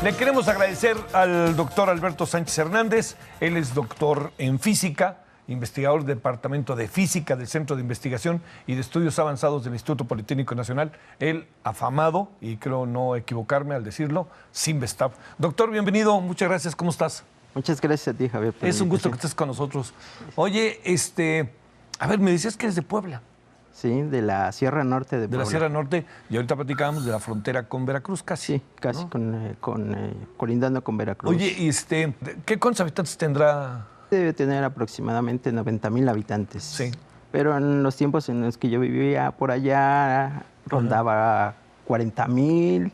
Le queremos agradecer al doctor Alberto Sánchez Hernández. Él es doctor en física, investigador del Departamento de Física del Centro de Investigación y de Estudios Avanzados del Instituto Politécnico Nacional. Él afamado, y creo no equivocarme al decirlo, Cinvestav. Doctor, bienvenido. Muchas gracias. ¿Cómo estás? Muchas gracias a ti, Javier. Es un gusto que estés con nosotros. Oye, a ver, me decías que eres de Puebla. Sí, de la Sierra Norte de Puebla. De la Sierra Norte, y ahorita platicábamos de la frontera con Veracruz, casi. Sí, casi, ¿no? Colindando con Veracruz. Oye, ¿qué cuántos habitantes tendrá? Debe tener aproximadamente 90,000 habitantes. Sí. Pero en los tiempos en los que yo vivía por allá, rondaba 40,000,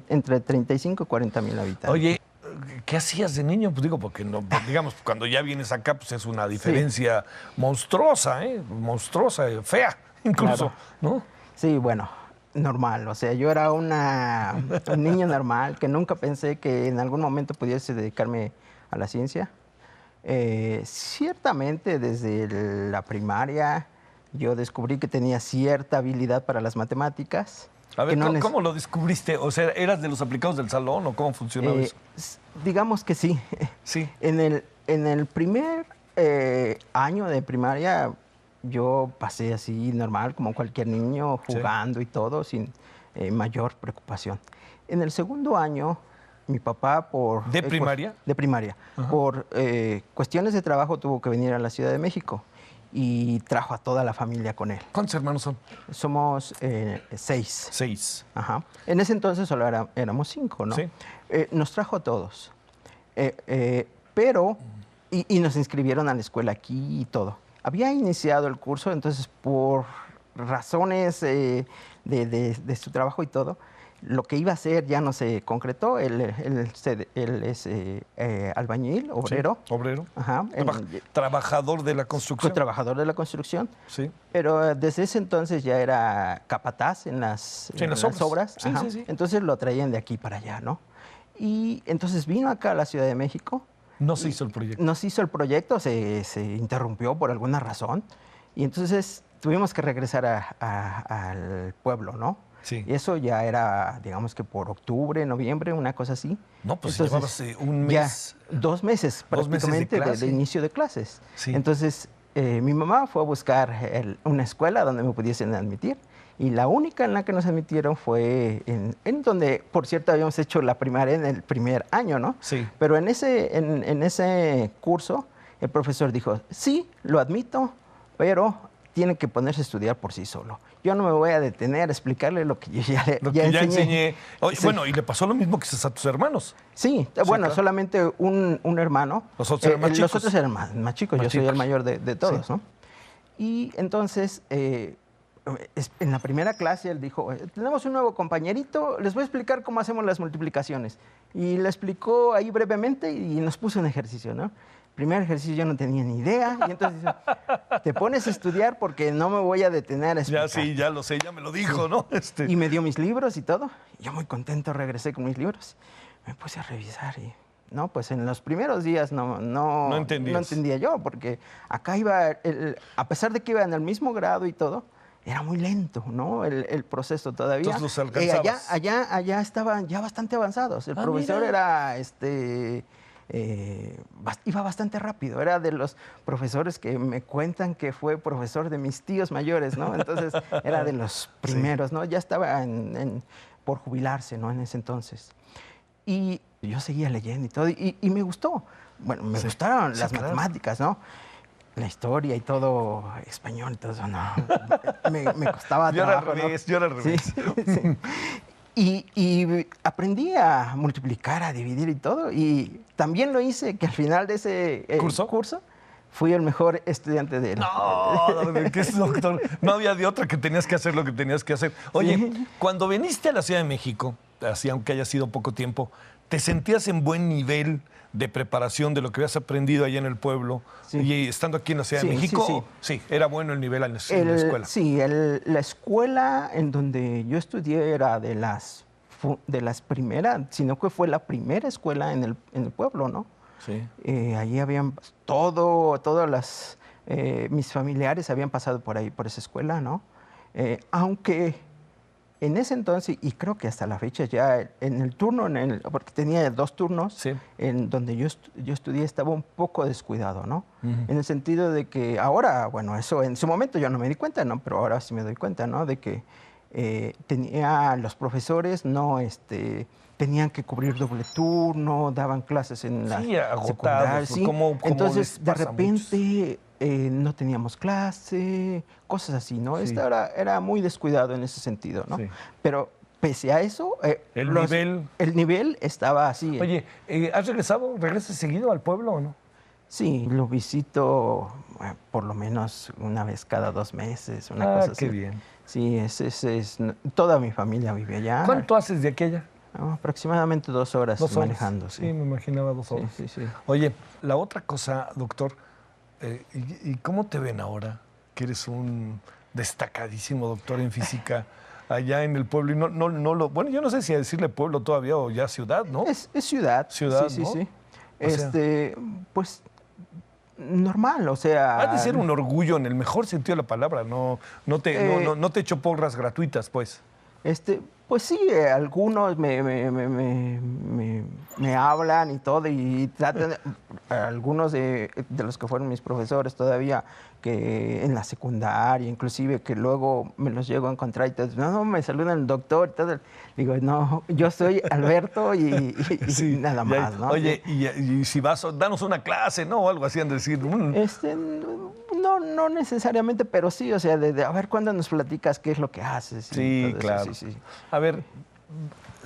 entre 35 y 40,000 habitantes. Oye, ¿qué hacías de niño? Pues digo, porque no, digamos, cuando ya vienes acá, pues es una diferencia monstruosa, monstruosa, fea, incluso, Claro. ¿no? Sí, bueno, normal. O sea, yo era un niño normal que nunca pensé que en algún momento pudiese dedicarme a la ciencia. Ciertamente desde la primaria yo descubrí que tenía cierta habilidad para las matemáticas. A ver, que ¿cómo lo descubriste? O sea, ¿eras de los aplicados del salón o cómo funcionaba eso? Digamos que sí. Sí. En el primer año de primaria yo pasé así normal, como cualquier niño, jugando y todo, sin mayor preocupación. En el segundo año, mi papá ¿De primaria? De primaria. Por cuestiones de trabajo tuvo que venir a la Ciudad de México y trajo a toda la familia con él. ¿Cuántos hermanos son? Somos 6. 6. Ajá. En ese entonces solo éramos 5, ¿no? Sí. Nos trajo a todos. Pero, y nos inscribieron a la escuela aquí y todo. Había iniciado el curso, entonces por razones de su trabajo y todo, lo que iba a hacer ya no se concretó. Él es albañil, obrero. Sí, obrero. Ajá. Trabajador de la construcción. Fue trabajador de la construcción. Sí. Pero desde ese entonces ya era capataz en las obras. Sí, Ajá. sí, sí. Entonces lo traían de aquí para allá, ¿no? Y entonces vino acá a la Ciudad de México. No se hizo el proyecto. No se hizo el proyecto, se interrumpió por alguna razón. Y entonces tuvimos que regresar al pueblo, ¿no? Sí. Y eso ya era, digamos que por octubre, noviembre, una cosa así. No, pues entonces, llevabas un mes. Ya, 2 meses prácticamente de inicio de clases. Sí. Entonces, mi mamá fue a buscar una escuela donde me pudiesen admitir. Y la única en la que nos admitieron fue en donde, por cierto, habíamos hecho la primaria en el primer año, ¿no? Sí. Pero en ese curso, el profesor dijo, sí, lo admito, pero tiene que ponerse a estudiar por sí solo. Yo no me voy a detener a explicarle lo que yo ya enseñé. Oye, Sí. Bueno, y le pasó lo mismo quizás a tus hermanos. Sí, bueno, claro. solamente un hermano. Los otros eran más chicos. Los otros eran más chicos, yo soy el mayor de todos, Sí. ¿no? Y entonces, en la primera clase él dijo, tenemos un nuevo compañerito, les voy a explicar cómo hacemos las multiplicaciones. Y le explicó ahí brevemente y nos puso un ejercicio, ¿no? Primer ejercicio yo no tenía ni idea, y entonces dice, te pones a estudiar porque no me voy a detener a explicar. Ya sí, ya lo sé, ya me lo dijo, ¿no? Y me dio mis libros y todo. Y yo muy contento regresé con mis libros. Me puse a revisar y no, pues en los primeros días no entendía yo, porque acá iba, a pesar de que iba en el mismo grado y todo, era muy lento, ¿no? El proceso todavía. Entonces los alcanzabas. Allá estaban ya bastante avanzados. El profesor mira. era iba bastante rápido. Era de los profesores que me cuentan que fue profesor de mis tíos mayores, ¿no? Entonces era de los primeros, ¿no? Ya estaba por jubilarse, ¿no? En ese entonces. Y yo seguía leyendo y todo, y me gustó. Bueno, me gustaron las matemáticas, ¿no? La historia y todo, español y todo eso, no. Me costaba trabajo, Yo era al revés. Sí. Y aprendí a multiplicar, a dividir y todo. Y también lo hice, que al final de ese curso fui el mejor estudiante de él. No, ¿qué es, doctor? No había de otra, que tenías que hacer lo que tenías que hacer. Oye, Sí. Cuando viniste a la Ciudad de México, así aunque haya sido poco tiempo, ¿te sentías en buen nivel de preparación de lo que habías aprendido allá en el pueblo? Sí. Y estando aquí en la Ciudad de Sí, México, sí. era bueno el nivel en la escuela. Sí, la escuela en donde yo estudié era de las primeras, sino que fue la primera escuela en el pueblo, ¿no? Sí. Allí habían mis familiares habían pasado por ahí, por esa escuela, ¿no? Aunque en ese entonces, y creo que hasta la fecha ya, en el turno, porque tenía 2 turnos, Sí. en donde yo estudié, estaba un poco descuidado, ¿no? Ujú. En el sentido de que ahora, bueno, eso en su momento yo no me di cuenta, ¿no? Pero ahora sí me doy cuenta, ¿no? De que los profesores no tenían que cubrir doble turno, daban clases en la Sí, agotados, secundaria, sí. como Entonces, les de pasa a repente no teníamos clase, cosas así, ¿no? Sí. Esto era muy descuidado en ese sentido, ¿no? Sí. Pero pese a eso, nivel. el nivel estaba así. Oye, ¿has regresado? ¿Regresas seguido al pueblo o no? Sí, lo visito por lo menos una vez cada 2 meses, una cosa así. Qué bien. Sí, toda mi familia vive allá. ¿Cuánto haces de aquella? Aproximadamente 2 horas 2 horas. manejando. Sí, me imaginaba 2 horas. Sí, sí, sí. Oye, la otra cosa, doctor, ¿y cómo te ven ahora? Que eres un destacadísimo doctor en física allá en el pueblo. Y bueno, yo no sé si a decirle pueblo todavía o ya ciudad, ¿no? Es ciudad. Ciudad, sí, ¿no? sí, sí. O sea, Pues normal, o sea. ha de ser un orgullo en el mejor sentido de la palabra, no te echo porras gratuitas, pues. Pues sí, algunos me hablan y todo, y tratan, algunos de los que fueron mis profesores todavía, que en la secundaria, inclusive, que luego me los llego a encontrar y todo, no, me saludan el doctor y todo. Digo, no, yo soy Alberto y Sí, nada más, ¿no? Oye, y si vas, danos una clase, ¿no? O algo así han de decir. No necesariamente, pero sí, o sea, a ver cuándo nos platicas qué es lo que haces. Sí, todo claro. eso, sí. A ver,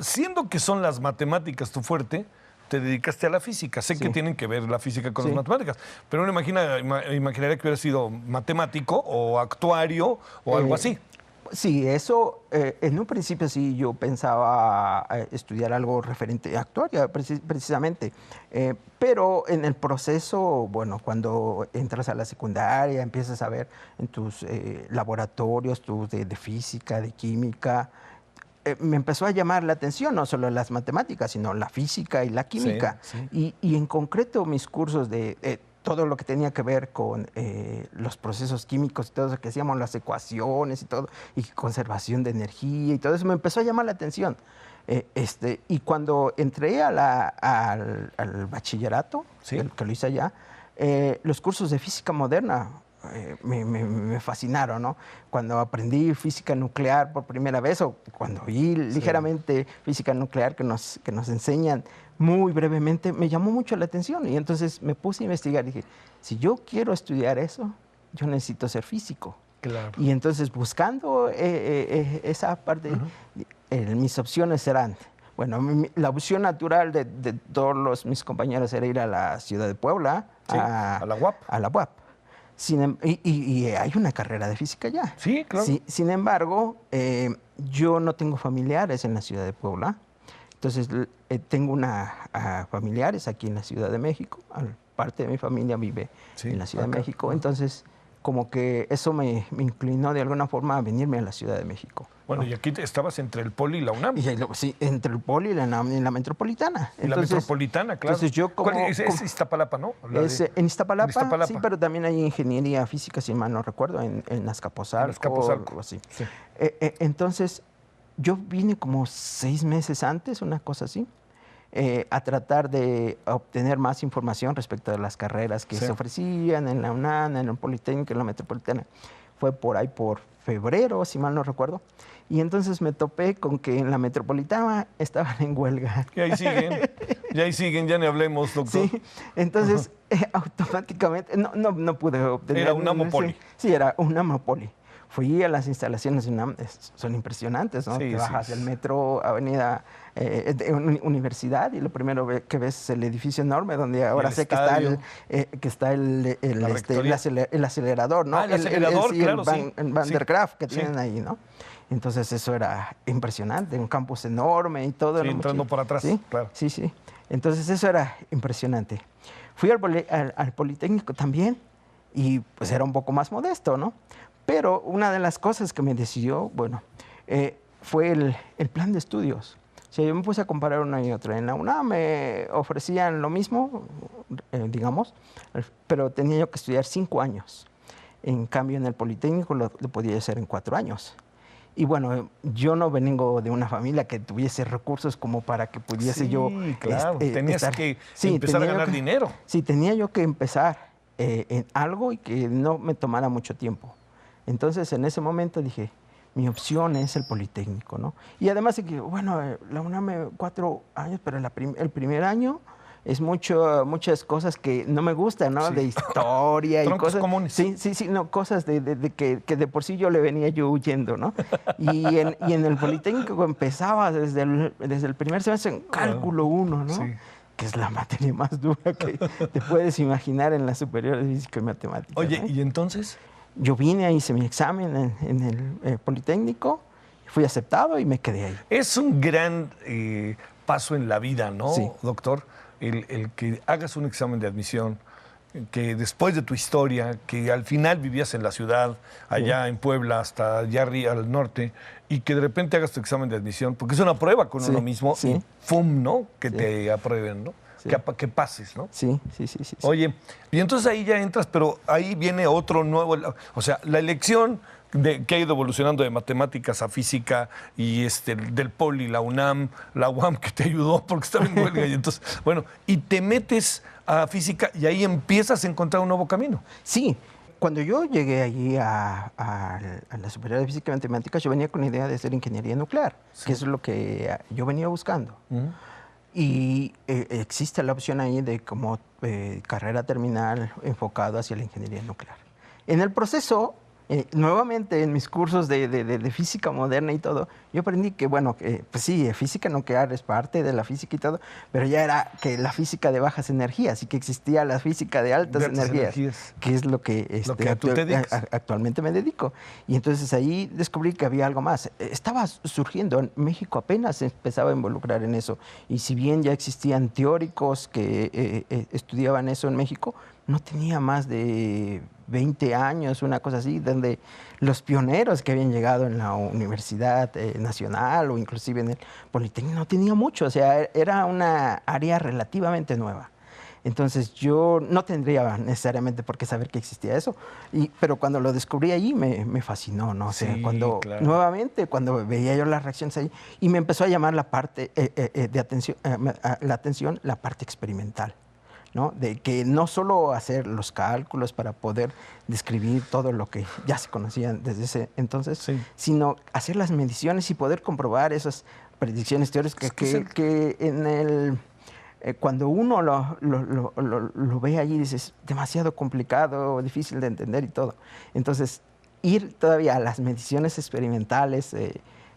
siendo que son las matemáticas tu fuerte, te dedicaste a la física. Sé que tienen que ver la física con las matemáticas, pero uno imaginaría que hubiera sido matemático o actuario o algo así. Sí, eso, en un principio sí yo pensaba estudiar algo referente a actuaria, precisamente, pero en el proceso, bueno, cuando entras a la secundaria, empiezas a ver en tus laboratorios, de física, de química, me empezó a llamar la atención no solo las matemáticas, sino la física y la química. Sí. Y en concreto mis cursos de todo lo que tenía que ver con los procesos químicos y todo eso que hacíamos, las ecuaciones y todo, y conservación de energía y todo eso, me empezó a llamar la atención. Y cuando entré al bachillerato, que lo hice allá, los cursos de física moderna me fascinaron, ¿no? Cuando aprendí física nuclear por primera vez, o cuando vi ligeramente física nuclear que nos enseñan muy brevemente, me llamó mucho la atención y entonces me puse a investigar. Dije, si yo quiero estudiar eso, yo necesito ser físico. Claro. Y entonces buscando esa parte, mis opciones eran, bueno, la opción natural de todos mis compañeros era ir a la ciudad de Puebla, a la UAP. A la UAP. Y hay una carrera de física allá. Sí, claro. Sin embargo, yo no tengo familiares en la ciudad de Puebla. Entonces, tengo familiares aquí en la Ciudad de México. Parte de mi familia vive en la Ciudad de México. Entonces, como que eso me inclinó de alguna forma a venirme a la Ciudad de México. Bueno, ¿no? Y aquí estabas entre el Poli y la UNAM. Sí, entre el Poli y la Metropolitana. Y la Metropolitana, claro. Entonces yo es Iztapalapa, ¿no? En Iztapalapa, sí, pero también hay ingeniería física, si mal no recuerdo, en Azcapotzalco. Algo así. Sí. Entonces, yo vine como 6 meses antes, una cosa así, a tratar de obtener más información respecto de las carreras que se ofrecían en la UNAM, en el Politécnico, en la Metropolitana. Fue por ahí por febrero, si mal no recuerdo. Y entonces me topé con que en la Metropolitana estaban en huelga. Y ahí siguen, ya ni hablemos, doctor. Sí, entonces automáticamente no pude obtener. Era UNAM Poli. Sí, era UNAM Poli. Fui a las instalaciones de UNAM, son impresionantes, ¿no? Te bajas del metro, avenida Universidad, y lo primero que ves es el edificio enorme, donde ahora sé que está el acelerador, ¿no? El acelerador, claro, el Van der Graaf que tienen ahí, ¿no? Entonces eso era impresionante, un campus enorme y todo. Sí, entrando por atrás, claro. Sí. Entonces eso era impresionante. Fui al Politécnico también y pues era un poco más modesto, ¿no? Pero una de las cosas que me decidió, bueno, fue el plan de estudios. O sea, yo me puse a comparar una y otra. En la UNAM me ofrecían lo mismo, digamos, pero tenía yo que estudiar 5 años. En cambio, en el Politécnico lo podía hacer en 4 años. Y bueno, yo no vengo de una familia que tuviese recursos como para que pudiese yo... claro, tenías que empezar a ganar dinero. Sí, tenía yo que empezar en algo y que no me tomara mucho tiempo. Entonces, en ese momento dije, mi opción es el Politécnico, ¿no? Y además de que, bueno, la UNAM 4 años, pero el primer año es muchas cosas que no me gustan, ¿no? De historia y cosas comunes. Sí, no, cosas que de por sí yo le venía yo huyendo, ¿no? Y en el Politécnico empezaba desde el primer semestre en cálculo 1, ¿no? Sí. Que es la materia más dura que te puedes imaginar en la superior de física y matemáticas. Oye, ¿y entonces? Yo vine, hice mi examen en el Politécnico, fui aceptado y me quedé ahí. Es un gran paso en la vida, ¿no, sí. doctor? El que hagas un examen de admisión, que después de tu historia, que al final vivías en la ciudad, allá en Puebla, hasta allá al norte, y que de repente hagas tu examen de admisión, porque es una prueba con uno mismo, y ¡fum!, ¿no? Que te aprueben, ¿no? Sí. Que pases, ¿no? Sí. Oye, y entonces ahí ya entras, pero ahí viene otro nuevo, o sea, la elección que ha ido evolucionando de matemáticas a física y del Poli, la UNAM, la UAM que te ayudó porque estaba en huelga y entonces, bueno, y te metes a física y ahí empiezas a encontrar un nuevo camino. Sí. Cuando yo llegué allí a la Superior de Física y Matemáticas, yo venía con la idea de hacer ingeniería nuclear, que es lo que yo venía buscando. Y existe la opción ahí de como carrera terminal enfocado hacia la ingeniería nuclear. En el proceso, nuevamente en mis cursos de física moderna y todo, yo aprendí que, bueno, pues sí, física nuclear es parte de la física y todo, pero ya era que la física de bajas energías y que existía la física de altas energías, que es lo que, actualmente me dedico. Y entonces ahí descubrí que había algo más. Estaba surgiendo, en México apenas se empezaba a involucrar en eso, y si bien ya existían teóricos que estudiaban eso en México, no tenía más de 20 años, una cosa así, donde los pioneros que habían llegado en la Universidad Nacional o inclusive en el Politécnico no tenía mucho, o sea, era una área relativamente nueva. Entonces yo no tendría necesariamente por qué saber que existía eso, pero cuando lo descubrí allí me fascinó, ¿no? O sea, nuevamente cuando veía yo las reacciones ahí y me empezó a llamar la parte de atención, la atención, la parte experimental, ¿no? De que no solo hacer los cálculos para poder describir todo lo que ya se conocía desde ese entonces, sino hacer las mediciones y poder comprobar esas predicciones teóricas que en el... cuando uno lo ve allí, dices, demasiado complicado, difícil de entender y todo. Entonces, ir todavía a las mediciones experimentales...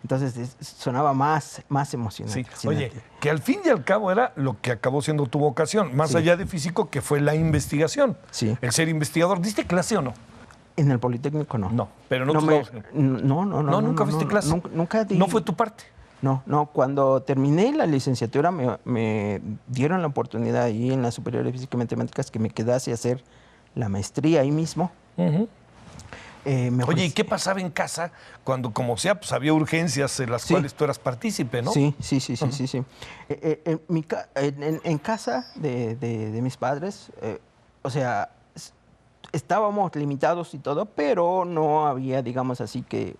entonces sonaba más emocionante. Sí. Oye, que al fin y al cabo era lo que acabó siendo tu vocación, más allá de físico, que fue la investigación. Sí. El ser investigador. ¿Diste clase o no? En el Politécnico no. No, pero no No, nunca fuiste clase. Nunca di. ¿No fue tu parte? No. Cuando terminé la licenciatura me dieron la oportunidad ahí en la Superior de Física y Matemáticas que me quedase a hacer la maestría ahí mismo. Oye, ¿y qué pasaba en casa cuando, como sea, pues había urgencias en las cuales tú eras partícipe, ¿no? Sí. En casa de mis padres, o sea, estábamos limitados y todo, pero no había, digamos así, que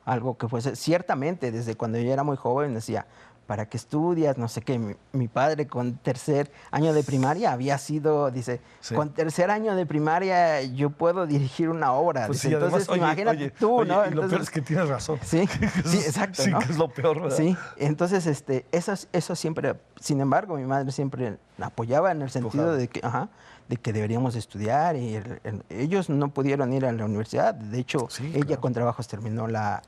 algo que fuese. Ciertamente, desde cuando yo era muy joven decía, ¿para qué estudias? No sé qué. Mi padre con tercer año de primaria había sido, dice, con tercer año de primaria yo puedo dirigir una obra. Pues dice, entonces, imagínate tú, ¿no? Y lo peor es que tienes razón. Sí, exacto. Sí, ¿no? que es lo peor, ¿verdad? Sí, entonces eso siempre, sin embargo, mi madre siempre apoyaba en el sentido de que deberíamos estudiar y ellos no pudieron ir a la universidad. De hecho, ella con trabajos terminó la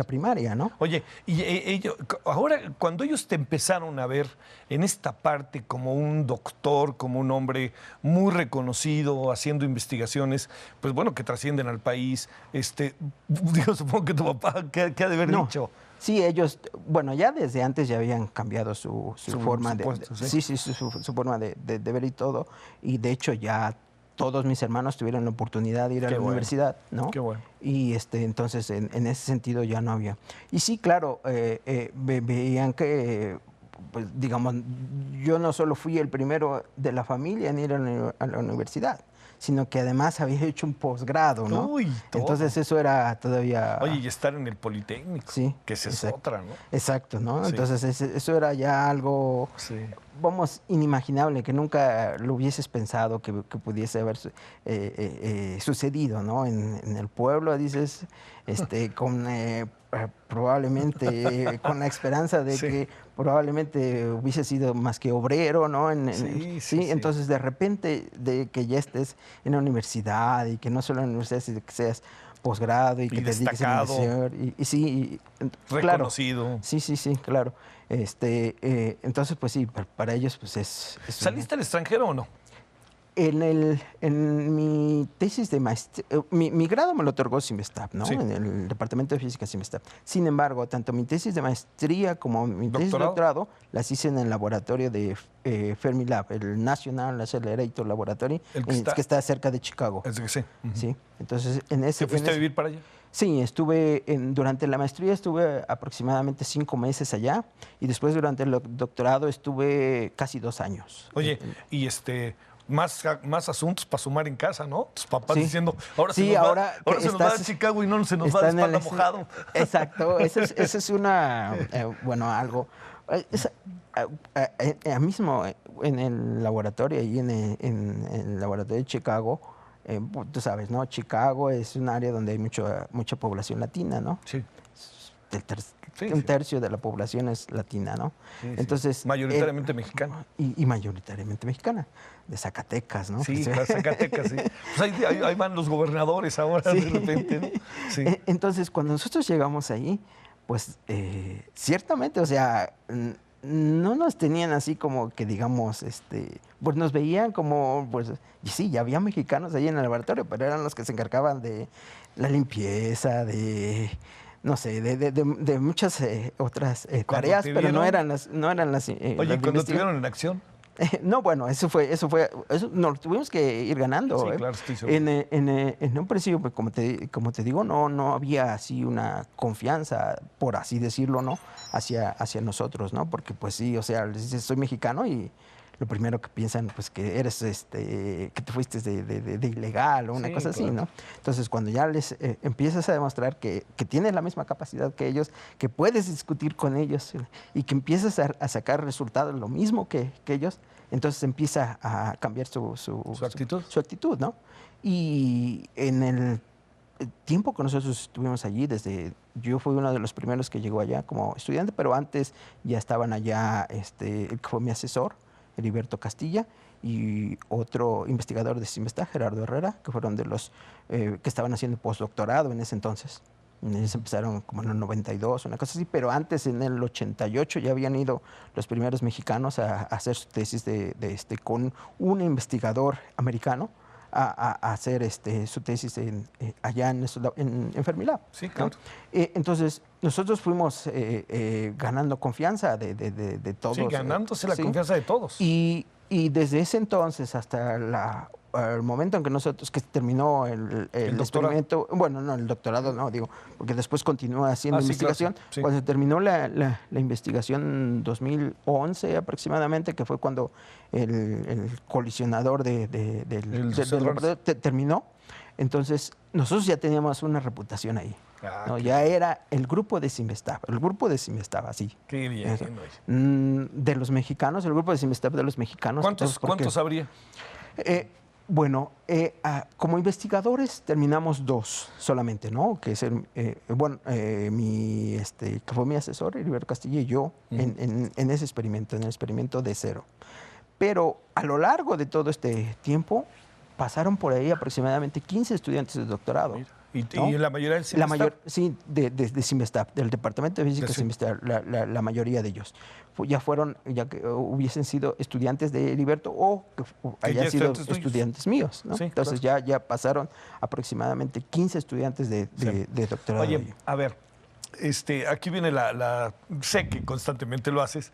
primaria, ¿no? Oye, y ahora cuando ellos te empezaron a ver en esta parte como un doctor, como un hombre muy reconocido, haciendo investigaciones, pues bueno, que trascienden al país, digo, supongo que tu papá, ¿qué ha de haber dicho? Sí, ellos, bueno, ya desde antes ya habían cambiado su forma su forma de ver y todo. Y de hecho ya todos mis hermanos tuvieron la oportunidad de ir a la universidad, ¿no? Qué bueno. Y entonces en ese sentido ya no había. Y sí, claro, veían que, pues digamos, yo no solo fui el primero de la familia en ir a la universidad, sino que además había hecho un posgrado, ¿no? Uy, todo. Entonces eso era todavía... Oye, y estar en el Politécnico, Sí, que esa es exacto. otra, ¿no? Exacto, ¿no? Sí. Entonces eso era ya algo, Sí. vamos, inimaginable, que nunca lo hubieses pensado que pudiese haber sucedido, ¿no? En el pueblo, dices, probablemente con la esperanza de Sí. que probablemente hubiese sido más que obrero, ¿no? Sí. Entonces de repente de que ya estés en la universidad y que no solo en la universidad, sino que seas posgrado y que te dediques a destacado. investigar claro. Reconocido. Sí, claro. Entonces, pues sí, para ellos pues es ¿Saliste al extranjero o no? En mi tesis de maestría, mi grado me lo otorgó CIMBESTAB, ¿no? Sí. En el Departamento de Física CIMBESTAB. Sin embargo, tanto mi tesis de maestría como mi tesis de doctorado las hice en el laboratorio de Fermilab, el National Accelerator Laboratory, que está cerca de Chicago. Es que sí. Uh-huh. Sí. Entonces, en ese... ¿Te fuiste a vivir para allá? Sí, durante la maestría estuve aproximadamente 5 meses allá y después durante el doctorado estuve casi 2 años. Oye, y más asuntos para sumar en casa, ¿no? Tus papás Sí. diciendo, ahora Sí, se nos ahora va a Chicago y no se nos va a espalda mojado. Exacto, esa es una, algo. Mismo en el laboratorio, ahí en el laboratorio de Chicago, tú sabes, ¿no? Chicago es un área donde hay mucha población latina, ¿no? Sí. Un tercio de la población es latina, ¿no? Sí. Entonces, mayoritariamente mexicana. Y mayoritariamente mexicana, de Zacatecas, ¿no? Sí, Zacatecas, sí. Pues ahí van los gobernadores ahora, de repente, ¿no? Sí. Entonces, cuando nosotros llegamos ahí, pues ciertamente, o sea, no nos tenían así como que digamos, pues nos veían como, pues, y sí, ya había mexicanos ahí en el laboratorio, pero eran los que se encargaban de la limpieza, no sé, de muchas otras tareas, pero no eran las Oye, ¿cuándo te vieron en acción? No, bueno, eso nos lo tuvimos que ir ganando. Sí, claro, estoy seguro. En un principio, pues, como te digo, no había así una confianza, por así decirlo, ¿no? Hacia nosotros, ¿no? Porque pues sí, o sea, les dices, soy mexicano y lo primero que piensan, pues que eres, que te fuiste de ilegal o una cosa así, ¿no? Entonces, cuando ya les empiezas a demostrar que tienes la misma capacidad que ellos, que puedes discutir con ellos y que empiezas a sacar resultados lo mismo que ellos, entonces empieza a cambiar su actitud, ¿no? Y en el tiempo que nosotros estuvimos allí, yo fui uno de los primeros que llegó allá como estudiante, pero antes ya estaban allá el que fue mi asesor, Heriberto Castilla, y otro investigador de CIMBESTAB, Gerardo Herrera, que fueron de los que estaban haciendo postdoctorado en ese entonces. Ellos empezaron como en el 92, una cosa así, pero antes, en el 88, ya habían ido los primeros mexicanos a hacer su tesis con un investigador americano, a hacer su tesis allá en Fermilab. Sí, claro. ¿No? Entonces, nosotros fuimos ganando confianza de todos. Sí, ganándose la confianza de todos. Y desde ese entonces hasta el momento en que terminó el experimento, bueno, no, el doctorado no, digo, porque después continúa haciendo investigación. Claro, sí. Cuando terminó la investigación 2011 aproximadamente, que fue cuando el colisionador terminó, entonces nosotros ya teníamos una reputación ahí. ¿no? Ya era el grupo de CIMBESTAB, así. Qué bien. De los mexicanos, el grupo de CIMBESTAB de los mexicanos. ¿Cuántos habría? Bueno, como investigadores terminamos 2 solamente, ¿no? Que es que fue mi asesor, Heriberto Castilla, y yo, en ese experimento, en el experimento de 0. Pero a lo largo de todo este tiempo, pasaron por ahí aproximadamente 15 estudiantes de doctorado. Mira. ¿Y ¿no? la mayoría del CIMBESTAB? Sí, de CIMBESTAB, del Departamento de Física CIMBESTAB, la mayoría de ellos. Ya que hubiesen sido estudiantes de Heriberto o que hayan sido estudiantes míos. ¿no? Sí, entonces claro. ya pasaron aproximadamente 15 estudiantes de doctorado. Oye, a ver, aquí viene sé que constantemente lo haces,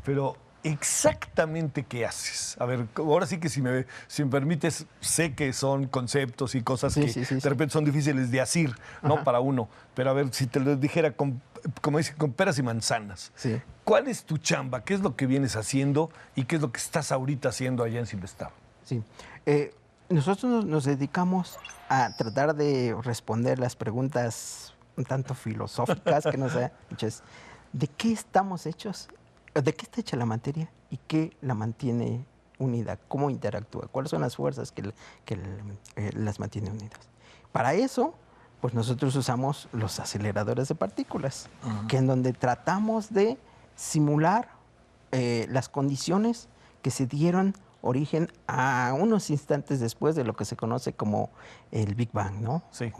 pero exactamente qué haces. A ver, ahora sí que si me permites, sé que son conceptos y cosas que de repente son difíciles de asir, ¿no? Para uno. Pero a ver, si te lo dijera como dicen, con peras y manzanas. Sí. ¿Cuál es tu chamba? ¿Qué es lo que vienes haciendo y qué es lo que estás ahorita haciendo allá en CIMBESTAB? Sí. nosotros nos dedicamos a tratar de responder las preguntas un tanto filosóficas que nos han hecho. ¿De qué estamos hechos? ¿De qué está hecha la materia? ¿Y qué la mantiene unida? ¿Cómo interactúa? ¿Cuáles son las fuerzas que las mantienen unidas? Para eso, pues nosotros usamos los aceleradores de partículas, que en donde tratamos de simular las condiciones que se dieron origen a unos instantes después de lo que se conoce como el Big Bang, ¿no? Sí.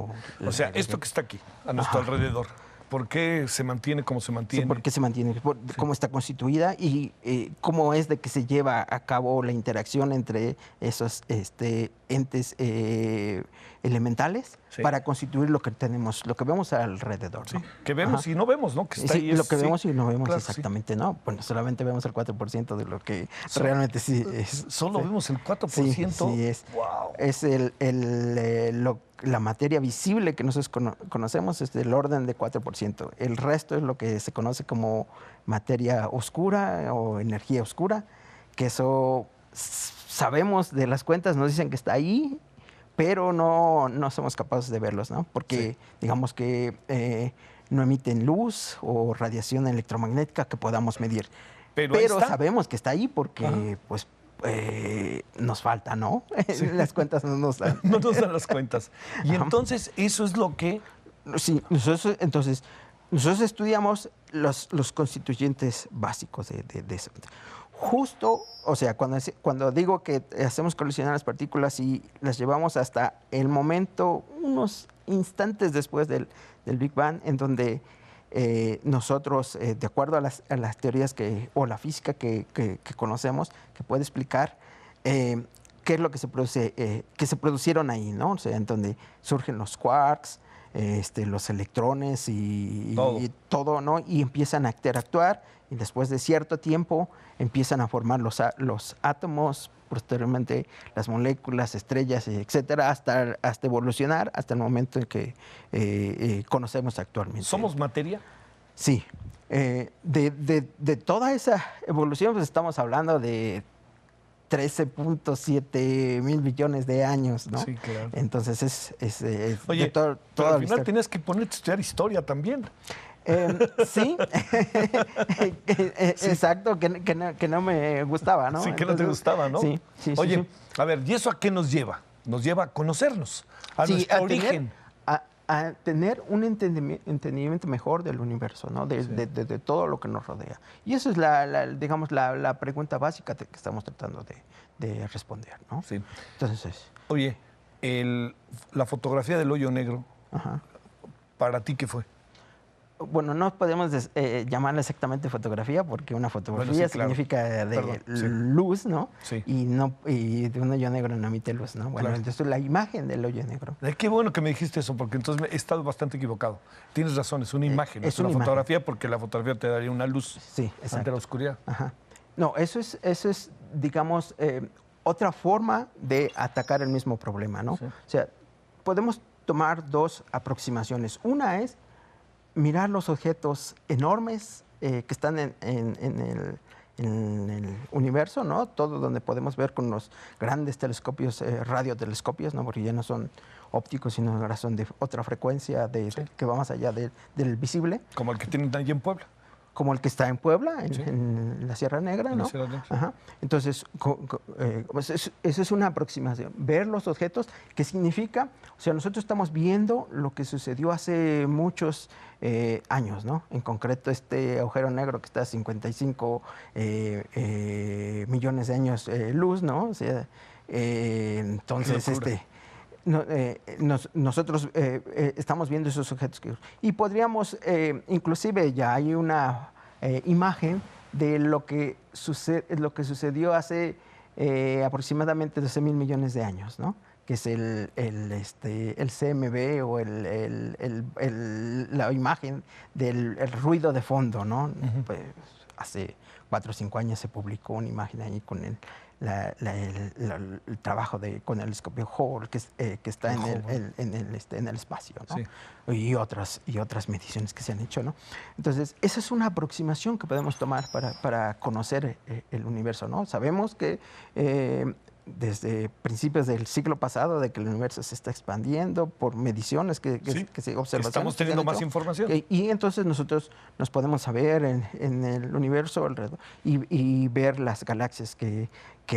O sea, esto que está aquí, a nuestro alrededor, ¿por qué se mantiene como se mantiene? Sí, ¿por qué se mantiene? ¿Cómo está constituida? Y cómo es de que se lleva a cabo la interacción entre esos entes elementales para constituir lo que tenemos, lo que vemos alrededor, ¿no? Sí, que vemos y no vemos, ¿no? Que está sí, ahí lo que vemos y no vemos claro, exactamente, ¿no? Bueno, solamente vemos el 4% de lo que realmente sí es. Solo vemos el 4%. Sí, es. Wow. Es la materia visible que nosotros conocemos es del orden de 4%. El resto es lo que se conoce como materia oscura o energía oscura, que eso sabemos de las cuentas, nos dicen que está ahí, pero no somos capaces de verlos, ¿no? Porque digamos que no emiten luz o radiación electromagnética que podamos medir. Pero sabemos que está ahí porque, pues, nos falta, ¿no? Sí. Las cuentas no nos dan. No nos dan las cuentas. Y entonces, eso es lo que... Sí, nosotros estudiamos los constituyentes básicos de eso. Justo, o sea, cuando digo que hacemos colisionar las partículas y las llevamos hasta el momento, unos instantes después del Big Bang, en donde nosotros, de acuerdo a las teorías o la física que conocemos, que puede explicar qué es lo que se produce, que se producieron ahí, ¿no? O sea, en donde surgen los quarks, los electrones y todo, ¿no? Y empiezan a interactuar y después de cierto tiempo empiezan a formar los átomos, posteriormente las moléculas, estrellas, etcétera, hasta evolucionar hasta el momento en que conocemos actualmente. ¿Somos materia? Sí. De toda esa evolución, pues estamos hablando de 13.7 mil billones de años, ¿no? Sí, claro. Entonces Oye, pero al final tenías que ponerte a estudiar historia también. Sí, exacto, que no me gustaba, ¿no? Sí, que no te gustaba, ¿no? Sí. Oye, a ver, ¿y eso a qué nos lleva? Nos lleva a conocernos, a nuestro origen. A tener un entendimiento mejor del universo, ¿no? De todo lo que nos rodea. Y eso es digamos, la pregunta básica que estamos tratando de responder, ¿no? Sí. Entonces. Oye, la fotografía del hoyo negro, ¿para ti qué fue? Bueno, no podemos llamarla exactamente fotografía, porque una fotografía significa luz, ¿no? Sí. Y de un hoyo negro no emite luz, ¿no? Bueno, entonces la imagen del hoyo negro. Qué bueno que me dijiste eso, porque entonces he estado bastante equivocado. Tienes razón, es una imagen, es una fotografía, porque la fotografía te daría una luz ante la oscuridad. Ajá. No, eso es digamos, otra forma de atacar el mismo problema, ¿no? Sí. O sea, podemos tomar dos aproximaciones. Una es mirar los objetos enormes que están en el universo, ¿no? Todo donde podemos ver con los grandes telescopios, radiotelescopios, ¿no? Porque ya no son ópticos, sino ahora son de otra frecuencia que va más allá del visible. Como el que tienen allí en Puebla. Como el que está en Puebla, en la Sierra Negra, ¿no? La Sierra Negra. Ajá. Entonces, pues eso es una aproximación. Ver los objetos, ¿qué significa? O sea, nosotros estamos viendo lo que sucedió hace muchos años, ¿no? En concreto, este agujero negro que está a 55 millones de años luz, ¿no? O sea, entonces, nosotros estamos viendo esos objetos y podríamos, inclusive ya hay una imagen de lo que sucedió hace aproximadamente 12 mil millones de años, ¿no? Que es el CMB o la imagen del ruido de fondo, ¿no? Pues, hace 4 o 5 años se publicó una imagen ahí con el trabajo con el telescopio Hubble que está en el espacio, ¿no? Sí. y otras mediciones que se han hecho, ¿no? Entonces, esa es una aproximación que podemos tomar para conocer el universo, ¿no? Sabemos que desde principios del siglo pasado de que el universo se está expandiendo por mediciones que se observan. Estamos teniendo más información. Y entonces nosotros nos podemos saber en el universo alrededor y ver las galaxias que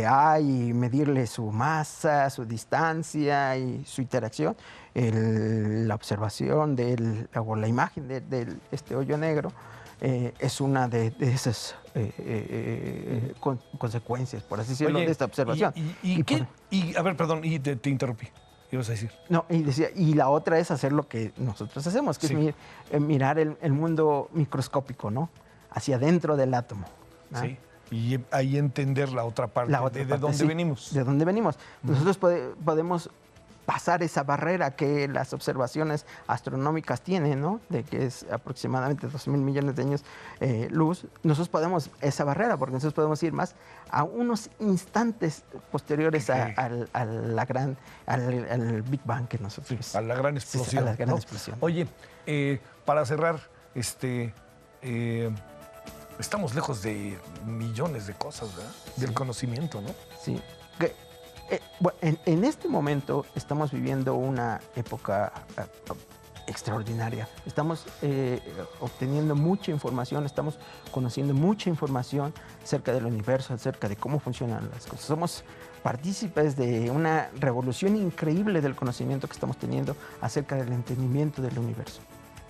hay, y medirle su masa, su distancia y su interacción. La observación o la imagen de este hoyo negro es una de esas consecuencias, por así decirlo, de esta observación. A ver, perdón, te interrumpí. ¿Ibas a decir? No, y la otra es hacer lo que nosotros hacemos, que es mirar el mundo microscópico, ¿no? Hacia adentro del átomo, ¿no? Sí. Y ahí entender la otra parte, de dónde venimos. De dónde venimos. Nosotros podemos pasar esa barrera que las observaciones astronómicas tienen, ¿no? De que es aproximadamente 2.000 millones de años luz. Nosotros podemos esa barrera, porque nosotros podemos ir más a unos instantes posteriores al Big Bang que nosotros... A la gran explosión. A la gran explosión. Oye, para cerrar, estamos lejos de millones de cosas, ¿verdad? Del conocimiento, ¿no? Sí. Bueno, en este momento estamos viviendo una época extraordinaria. Estamos obteniendo mucha información, estamos conociendo mucha información acerca del universo, acerca de cómo funcionan las cosas. Somos partícipes de una revolución increíble del conocimiento que estamos teniendo acerca del entendimiento del universo,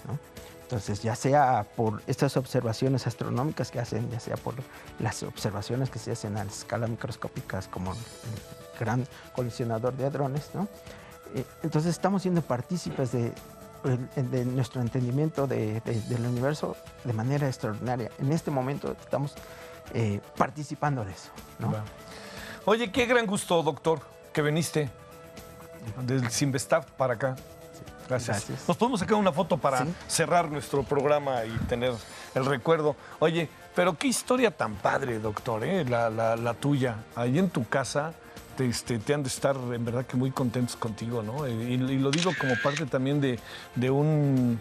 ¿no? Entonces, ya sea por estas observaciones astronómicas que hacen, ya sea por las observaciones que se hacen a escala microscópicas como el gran colisionador de hadrones, ¿no? Entonces, estamos siendo partícipes de nuestro entendimiento del universo de manera extraordinaria. En este momento estamos participando de eso, ¿no? Wow. Oye, qué gran gusto, doctor, que viniste del Sinvestav para acá. Gracias. Nos podemos sacar una foto para cerrar nuestro programa y tener el recuerdo. Oye, pero qué historia tan padre, doctor, la tuya. Ahí en tu casa te han de estar en verdad que muy contentos contigo, ¿no? Y lo digo como parte también de un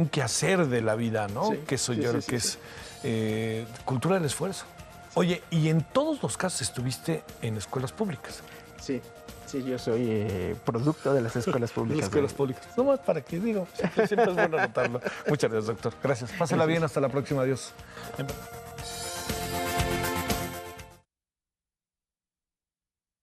quehacer de la vida, ¿no? Sí, que soy yo, que es cultura del esfuerzo. Oye, y en todos los casos estuviste en escuelas públicas. Sí. Sí, yo soy producto de las escuelas públicas. Las escuelas públicas. No más para que digo, siempre es bueno anotarlo. Muchas gracias, doctor. Gracias. Pásala bien, hasta la próxima. Adiós.